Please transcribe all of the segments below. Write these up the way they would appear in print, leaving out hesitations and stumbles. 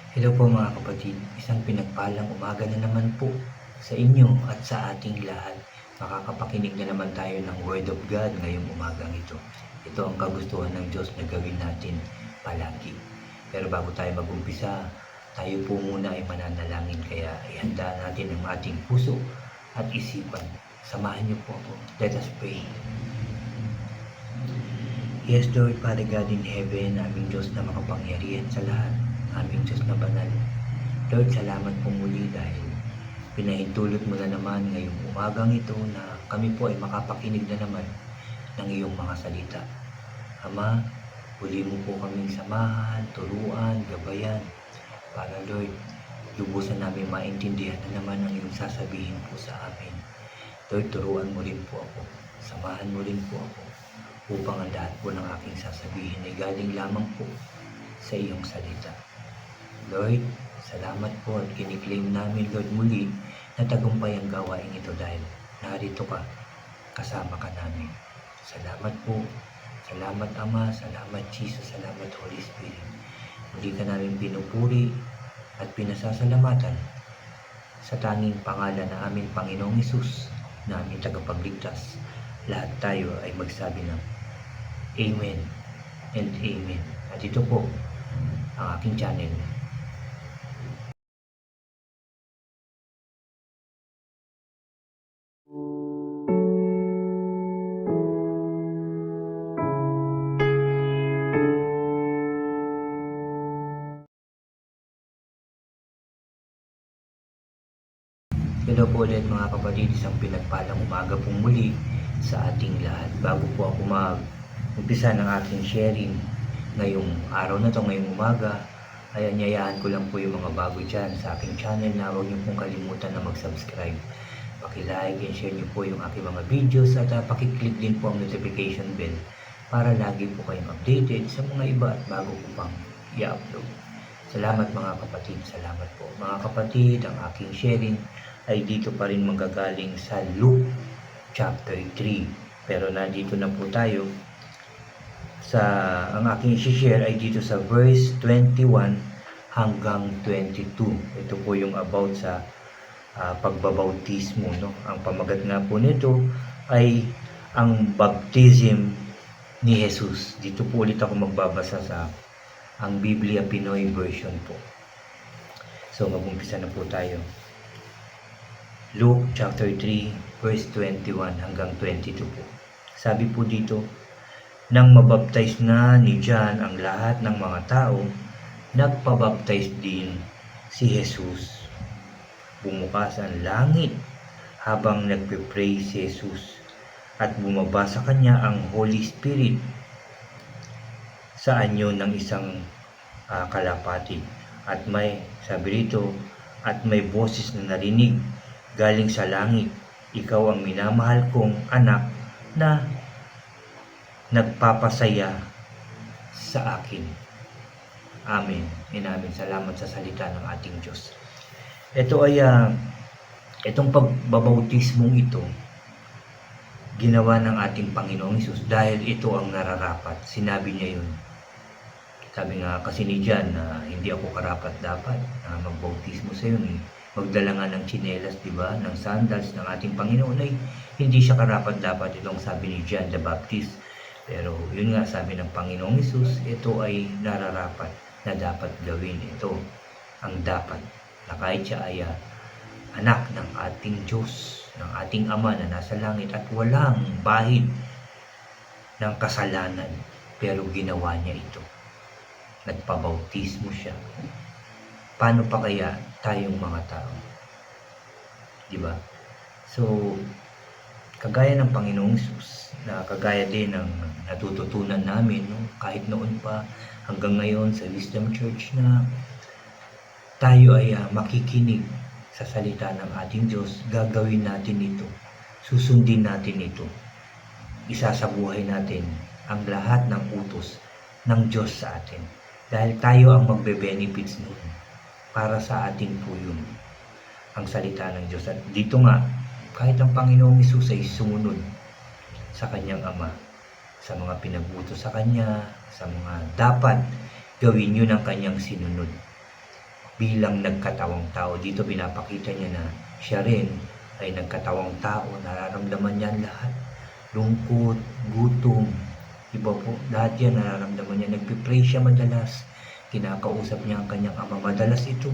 Hello po mga kapatid, isang pinagpalang umaga na naman po sa inyo at sa ating lahat. Makakapakinig na naman tayo ng Word of God ngayong umagang ito. Ito ang kagustuhan ng Diyos na gawin natin palagi. Pero bago tayo mag-umpisa, tayo po muna ay mananalangin, kaya ihanda natin ang ating puso at isipan. Samahan niyo po ako. Let us pray. Yes, Lord, Father God in heaven, aming Diyos na makapangyarihan sa lahat, aming Diyos na banal. Lord, salamat po muli dahil pinahintulot mo na naman ngayong umagang ito na kami po ay makapakinig na naman ng iyong mga salita. Ama, huli mo po kaming samahan, turuan, gabayan, para Lord, lubusan namin maintindihan na naman ang iyong sasabihin po sa amin. Lord, turuan mo rin po ako, samahan mo rin po ako, upang ang lahat po ng aking sasabihin ay galing lamang po sa iyong salita. Lord, salamat po at kiniklaim namin, Lord, muli na tagumpay ang gawain ito dahil narito ka, kasama ka namin. Salamat po. Salamat Ama, salamat Jesus, salamat Holy Spirit. Muli ka namin pinupuri at pinasasalamatan sa tanging pangalan na aming Panginoong Hesus, na aming tagapagligtas. Lahat tayo ay magsabi ng Amen and Amen. At ito po ang aking channel. Hello po ulit mga kapatid, isang pinagpalang umaga pong muli sa ating lahat. Bago po ako mag-umpisa ng aking sharing ngayong araw na to, ngayong umaga, ay anyayahan ko lang po yung mga bago dyan sa aking channel na huwag niyo pong kalimutan na mag-subscribe. Paki-like and share niyo po yung aking mga videos at paki-click din po ang notification bell para lagi po kayong updated sa mga iba at bago ko pang i-upload. Salamat mga kapatid, salamat po. Mga kapatid, ang aking sharing ay dito pa rin manggagaling sa Luke chapter 3. Pero nandito na po tayo sa, ang aking i-share ay dito sa verse 21 hanggang 22. Ito po yung about sa pagbabautismo, no? Ang pamagat nga po nito ay ang baptism ni Jesus. Dito po ulit ako magbabasa sa ang Biblia Pinoy version po. So mag-umpisa na po tayo. Luke chapter 3 verse 21 hanggang 22 po. Sabi po dito, nang mabaptize na ni John ang lahat ng mga tao, nagpabaptize din si Jesus. Bumukas ang langit habang nagpe-pray si Jesus at bumaba sa kanya ang Holy Spirit sa anyo ng isang kalapati. At may, sabi rito, at may boses na narinig galing sa langit, ikaw ang minamahal kong anak na nagpapasaya sa akin. Amen. Inamin. Salamat sa salita ng ating Diyos. Ito ay itong pagbabautismong ito ginawa ng ating Panginoong Hesus dahil ito ang nararapat. Sinabi niya yun. Sabi nga kasi ni John na hindi ako karapat dapat na magbautismo sa iyo. Magdala nga ng tsinelas, diba, ng sandals ng ating Panginoon ay hindi siya karapat dapat. Itong sabi ni John the Baptist. Pero yun nga sabi ng Panginoong Hesus, ito ay nararapat na dapat gawin. Ito ang dapat na kahit siya ay anak ng ating Diyos, ng ating Ama na nasa langit at walang bahid ng kasalanan, pero ginawa niya ito. Nagpabautismo siya. Paano pa kaya tayong mga tao? Diba? So, kagaya ng Panginoong Hesus, na kagaya din ng natututunan namin, no? Kahit noon pa hanggang ngayon sa Wisdom Church, na tayo ay makikinig sa salita ng ating Diyos, gagawin natin ito, susundin natin ito, isasabuhay natin ang lahat ng utos ng Diyos sa atin. Dahil tayo ang magbe-benefits noon. Para sa atin po yun ang salita ng Diyos. At dito nga, kahit ang Panginoong Hesus ay sumunod sa kanyang Ama, sa mga pinagutos sa kanya, sa mga dapat gawin yun ang kanyang sinunod. bilang nagkatawang tao. Dito pinapakita niya na siya rin ay nagkatawang tao, nararamdaman niya ang lahat. Lungkot, gutom, iba po, lahat yan nararamdaman niya. Nagpipray siya madalas, kinakausap niya ang kanyang ama. Madalas ito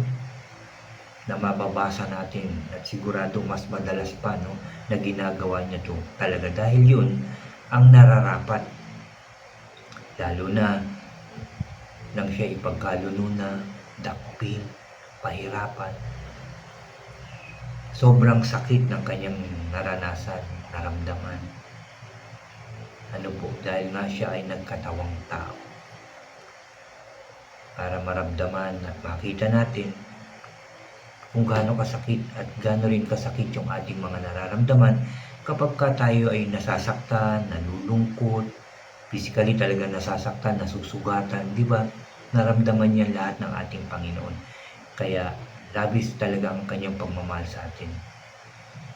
na mababasa natin at sigurado mas madalas pa na ginagawa niya to talaga dahil yun ang nararapat, lalo na nang siya ipagkaluluna, dakpin, pahirapan. Sobrang sakit ng kanyang naranasan, naramdaman. Dahil nga siya ay nagkatawang tao. Para maramdaman at makita natin kung gaano kasakit at gaano rin kasakit yung ating mga nararamdaman kapag tayo ay nasasaktan, nalulungkot, physically talaga nasasaktan, nasusugatan, di ba? Naramdaman niya lahat ng ating Panginoon. Kaya labis talaga ang kanyang pagmamahal sa atin.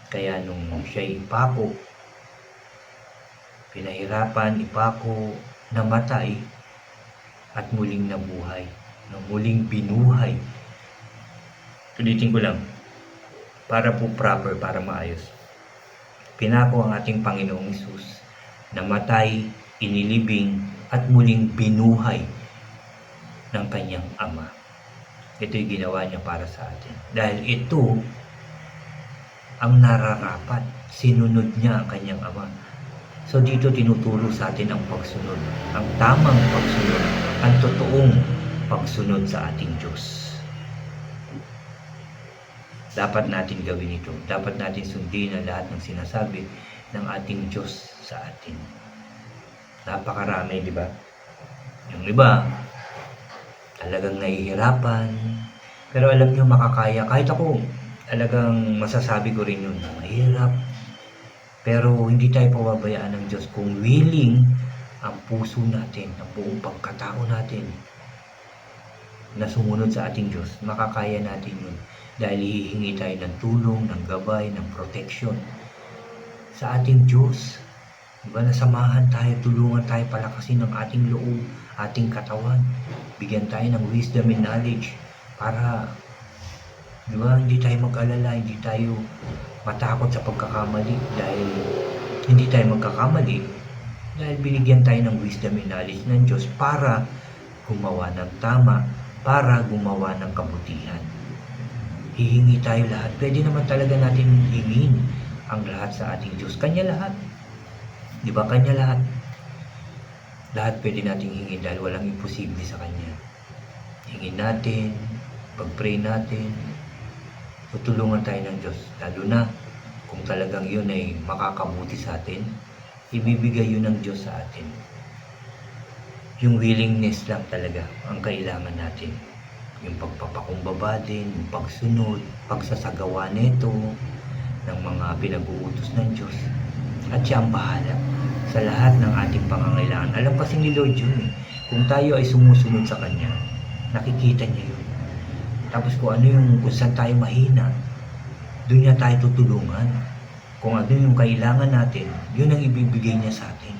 Kaya nung siya ipako, pinahirapan, ipako, namatay, at muling nabuhay, muling binuhay. Ulitin ko lang, para po proper, para maayos. Pinako ang ating Panginoong Hesus, namatay, inilibing, at muling binuhay ng kanyang Ama. Ito'y ginawa niya para sa atin. Dahil ito ang nararapat. Sinunod niya ang kanyang Ama. So dito tinuturo sa atin ang pagsunod. Ang tamang pagsunod. Ang totoong pagsunod sa ating Diyos. Dapat natin gawin ito. Dapat natin sundin ang lahat ng sinasabi ng ating Diyos sa atin. Napakarami, di ba? Yung iba, talagang nahihirapan. Pero alam nyo, makakaya. Kahit ako, talagang masasabi ko rin yun. Mahirap. Pero hindi tayo pababayaan ng Diyos kung willing ang puso natin, ang buong pagkatao natin na sumunod sa ating Diyos. Makakaya natin yun. Dahil hihingi tayo ng tulong, ng gabay, ng protection sa ating Diyos. Diba, nasamahan tayo, tulungan tayo, palakasin ang ating loob, ating katawan. Bigyan tayo ng wisdom and knowledge para, diba, hindi tayo mag-alala, hindi tayo matakot sa pagkakamali dahil hindi tayo magkakamali dahil binigyan tayo ng wisdom and knowledge ng Diyos para gumawa ng tama, para gumawa ng kabutihan. Hihingi tayo lahat. Pwede naman talaga natin hingin ang lahat sa ating Diyos. Kanya lahat. Di ba? Kanya lahat. Lahat pwede nating hingin dahil walang imposible sa Kanya. Hingin natin, pag-pray natin, tutulungan tayo ng Diyos. Lalo na kung talagang yun ay makakabuti sa atin, ibibigay yun ng Diyos sa atin. Yung willingness lang talaga ang kailangan natin. Yung pagpapakumbaba din, yung pagsunod, pagsasagawa nito ng mga pinag-uutos ng Diyos. At siya ang bahala sa lahat ng ating pangangailangan. Alam kasi ni Lord yun eh. Kung tayo ay sumusunod sa Kanya, nakikita niya yun. Tapos kung saan tayo mahina, doon niya tayo tutulungan. Kung ano yung kailangan natin, yun ang ibibigay niya sa atin.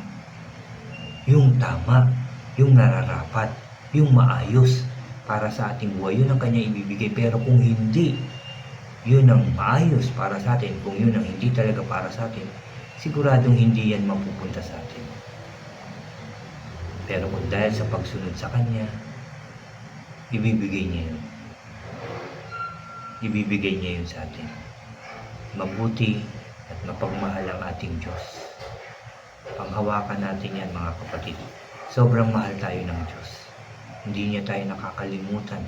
Yung tama, yung nararapat, yung maayos para sa ating buhay, yun ang Kanya ibibigay. Pero kung hindi, yun ang maayos para sa atin, kung yun ang hindi talaga para sa atin, siguradong hindi yan mapupunta sa atin. Pero kung dahil sa pagsunod sa Kanya, ibibigay niya yun. Ibibigay niya yun sa atin. Mabuti at mapagmahal ang ating Diyos. Panghawakan natin yan, mga kapatid. Sobrang mahal tayo ng Diyos. Hindi niya tayo nakakalimutan.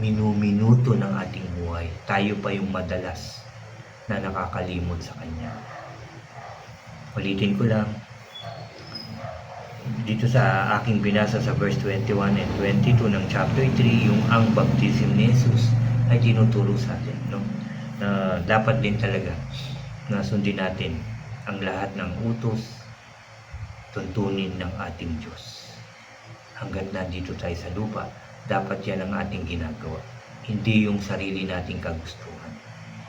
Minuminuto ng ating buhay, tayo pa yung madalas na nakakalimot sa Kanya. Ulitin ko lang, dito sa aking binasa sa verse 21 and 22 ng chapter 3, yung ang baptism ni Jesus ay tinuturo sa atin, na dapat din talaga na sundin natin ang lahat ng utos, tuntunin ng ating Diyos. Hanggat nandito tayo sa lupa, dapat yan ang ating ginagawa. Hindi yung sarili nating kagustuhan.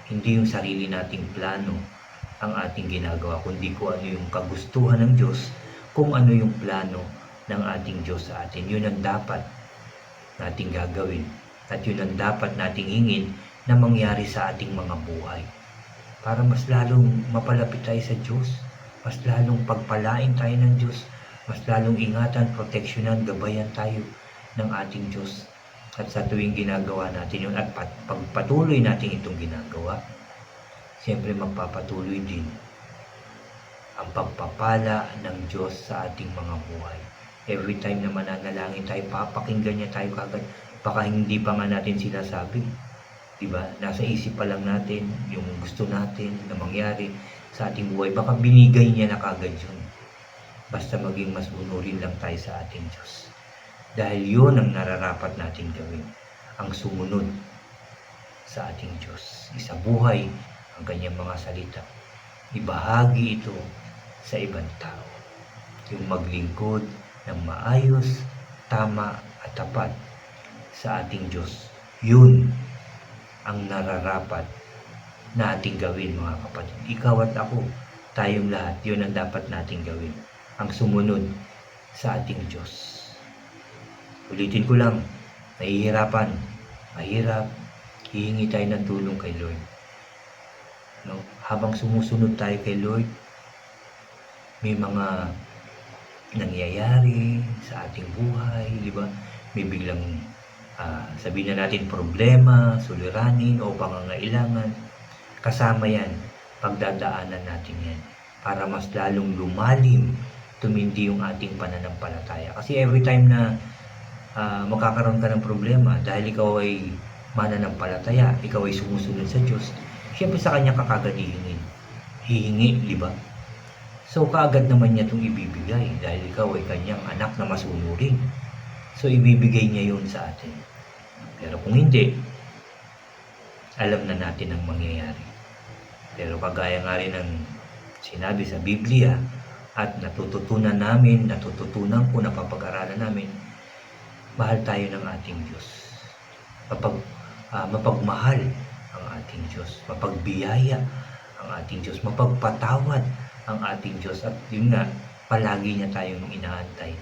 Hindi yung sarili nating plano ang ating ginagawa, kundi kung ano yung kagustuhan ng Diyos, kung ano yung plano ng ating Diyos sa atin. Yun ang dapat nating gagawin At yun ang dapat nating hingin na mangyari sa ating mga buhay. Para mas lalong mapalapit tayo sa Diyos, mas lalong pagpalain tayo ng Diyos, mas lalong ingatan, proteksyonan, gabayan tayo ng ating Diyos. At sa tuwing ginagawa natin yun at pagpatuloy natin itong ginagawa, siyempre magpapatuloy din ang pagpapala ng Diyos sa ating mga buhay. Every time na mananalangin tayo, papakinggan niya tayo kagad. Baka hindi pa nga natin sinasabi. Diba? Nasa isip pa lang natin yung gusto natin na mangyari sa ating buhay. Baka binigay niya na kagad yun. Basta maging mas unurin lang tayo sa ating Diyos. Dahil yun ang nararapat natin gawin. Ang sumunod sa ating Diyos. Isabuhay ang kanyang mga salita. Ibahagi ito sa ibang tao. Yung maglingkod ng maayos, tama at tapat sa ating Diyos. Yun ang nararapat na ating gawin, mga kapatid. Ikaw at ako, tayong lahat, yun ang dapat nating gawin. Ang sumunod sa ating Diyos. Ulitin ko lang, nahihirapan, mahirap, hihingi tayo ng tulong kay Lord. No? Habang sumusunod tayo kay Lord, may mga nangyayari sa ating buhay, di ba? May biglang sabihin na natin problema, suliranin o pangangailangan. Kasama yan, pagdadaanan natin yan para mas lalong lumalim, tumindi yung ating pananampalataya. Kasi every time na magkakaroon ka ng problema dahil ikaw ay mananampalataya, ikaw ay sumusunod sa Diyos, siyempre sa Kanya ka kagad hihingi, di ba? So kaagad naman niya itong ibibigay dahil ikaw ay Kanyang anak na masunurin. So ibibigay niya yun sa atin. Pero kung hindi, alam na natin ang mangyayari. Pero kagaya nga rin ng sinabi sa Biblia at natututunan ko, napapag-aralan namin, mahal tayo ng ating Diyos. Mapagmahal ang ating Diyos. Mapagbiyaya ang ating Diyos. Mapagpatawad ang ating Diyos. At yun nga, palagi niya tayong inaantay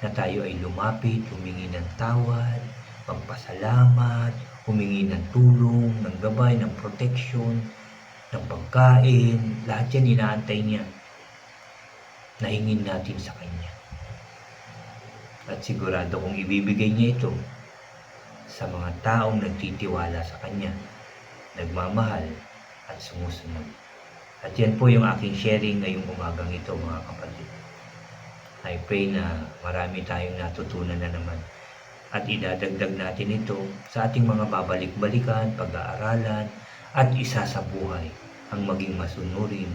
na tayo ay lumapit, humingi ng tawad, magpasalamat, humingi ng tulong, ng gabay, ng protection, ng pagkain. Lahat yan inaantay niya. Nahingin natin sa Kanya. At sigurado kung ibibigay niya ito sa mga taong nagtitiwala sa Kanya, nagmamahal at sumusunod. At yan po yung aking sharing ngayong umagang ito, mga kapatid. I pray na marami tayong natutunan na naman at idadagdag natin ito sa ating mga babalik-balikan, pag-aaralan at isa sa buhay ang maging masunurin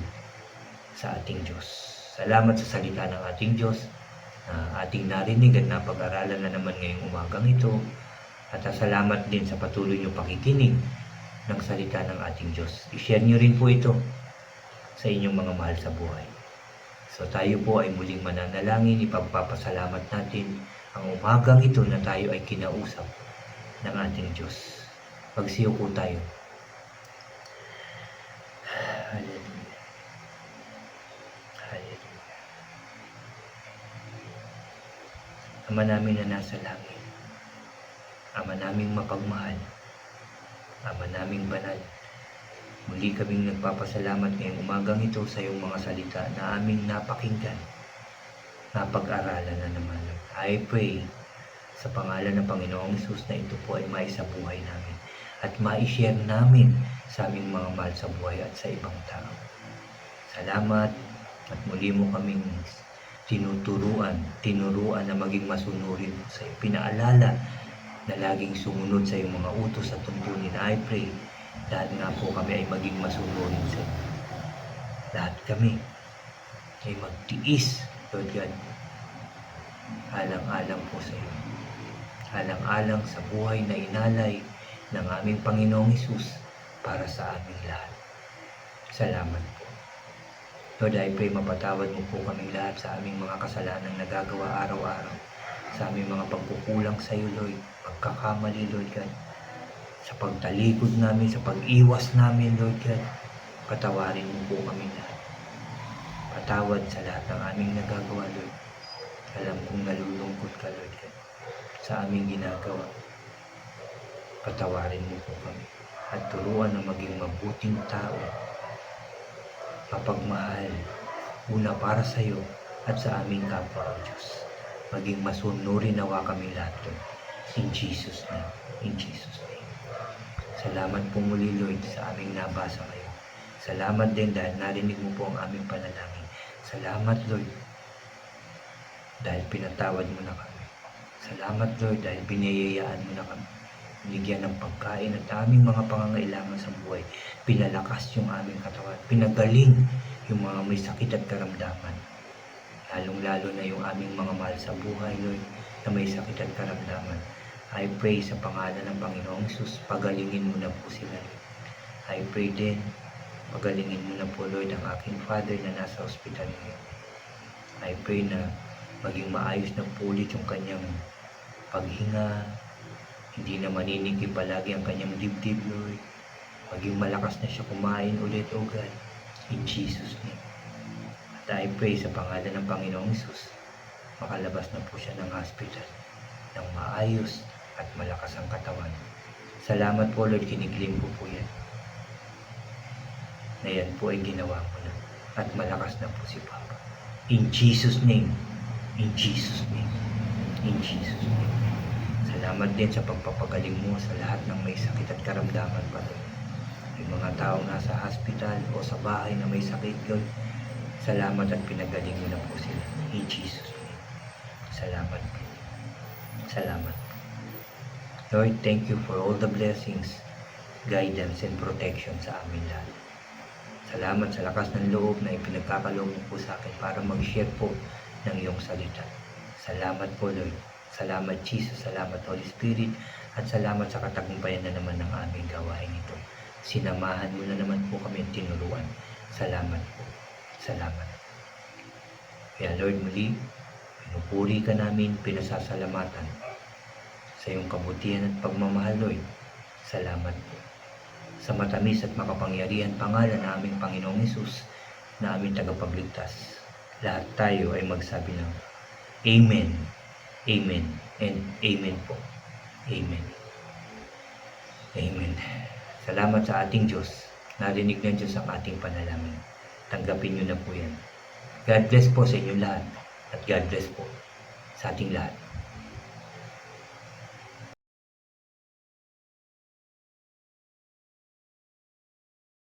sa ating Diyos. Salamat sa salita ng ating Diyos na ating narinig at napag-aralan na naman ngayong umagang ito. At salamat din sa patuloy niyong pakikinig ng salita ng ating Diyos. I-share niyo rin po ito sa inyong mga mahal sa buhay. So tayo po ay muling mananalangin, ipagpapasalamat natin ang umagang ito na tayo ay kinausap ng ating Diyos. Magsiyo po tayo. Hallelujah. Hallelujah. Ama namin na nasa langit, Ama naming mapagmahal, Ama naming banal, muli kaming nagpapasalamat ngayong umagang ito sa iyong mga salita na aming napakinggan, napag-aralan na naman. I pray sa pangalan ng Panginoong Hesus na ito po ay maisabuhay namin at ma-share namin sa aming mga mahal sa buhay at sa ibang tao. Salamat at muli mo kaming tinuruan na maging masunurin sa iyo. Pinaalala na laging sumunod sa iyong mga utos at tuntunin. I pray lahat nga po kami ay maging masunurin sa iyo. Lahat kami ay magtiis, Lord God, alang-alang po sa iyo. Alang-alang sa buhay na inalay ng aming Panginoong Hesus para sa aming lahat. Salamat po. Lord, I pray mapatawad mo po kaming lahat sa aming mga kasalanang nagagawa araw-araw, sa aming mga pagkukulang sa iyo, Lord, pagkakamali, Lord God, sa pagtalikod namin, sa pag-iwas namin, Lord God, patawarin mo po kami lahat. Patawad sa lahat ng aming nagagawa, Lord. Alam kong nalulungkot ka, Lord God, sa aming ginagawa. Patawarin mo po kami at turuan na maging mabuting tao, mapagmahal, una para sa iyo at sa aming kapwa, O Diyos. Maging masunurin nawa kami lahat, Lord. In Jesus' name. In Jesus' name. Salamat po muli, Lord, sa aming nabasa ngayon. Salamat din dahil narinig mo po ang aming panalangin. Salamat, Lord, dahil pinatawad mo na kami. Salamat, Lord, dahil biniyayaan mo na kami. Binigyan ng pagkain at aming mga pangangailangan sa buhay. Pinalakas yung aming katawan. Pinagaling yung mga may sakit at karamdaman. Lalong-lalo na yung aming mga mahal sa buhay, Lord, na may sakit at karamdaman. I pray sa pangalan ng Panginoong Hesus, pagalingin mo na po sila. I pray din, pagalingin mo na po, Lord, ang aking father na nasa ospital ngayon. I pray na maging maayos na po ulit yung kanyang paghinga, hindi na maninigi palagi ang kanyang dibdib, Lord. Maging malakas na siya kumain ulit, O God, in Jesus' name. At I pray sa pangalan ng Panginoong Hesus, makalabas na po siya ng hospital ng maayos at malakas ang katawan. Salamat po, Lord, kiniklaim ko po yan. Na yan po ay ginawa mo na at malakas na po si Papa. In Jesus' name. In Jesus' name. In Jesus' name. Salamat din sa pagpapagaling mo sa lahat ng may sakit at karamdaman pa rin. Yung mga taong nasa hospital o sa bahay na may sakit, Lord, salamat at pinagaling mo na po sila. In Jesus' name. Salamat po. Salamat po. Lord, thank you for all the blessings, guidance, and protection sa amin lahat. Salamat sa lakas ng loob na ipinagkakaloob mo po sa akin para mag-share po ng iyong salita. Salamat po, Lord. Salamat, Jesus. Salamat, Holy Spirit. At salamat sa katagumpayan na naman ng aming gawain ito. Sinamahan mo na naman po kami at tinuruan. Salamat po. Salamat. Kaya, Lord, muli, pinupuri ka namin, pinasasalamatan sa iyong kabutihan at pagmamahal, Lord. Salamat po. Sa matamis at makapangyarihan pangalan ng aming Panginoong Hesus na aming tagapagligtas, lahat tayo ay magsabi ng Amen, Amen, and Amen po. Amen. Amen. Salamat sa ating Diyos. Narinig ng Diyos ang ating panalangin. Tanggapin niyo na po yan. God bless po sa inyo lahat at God bless po sa ating lahat.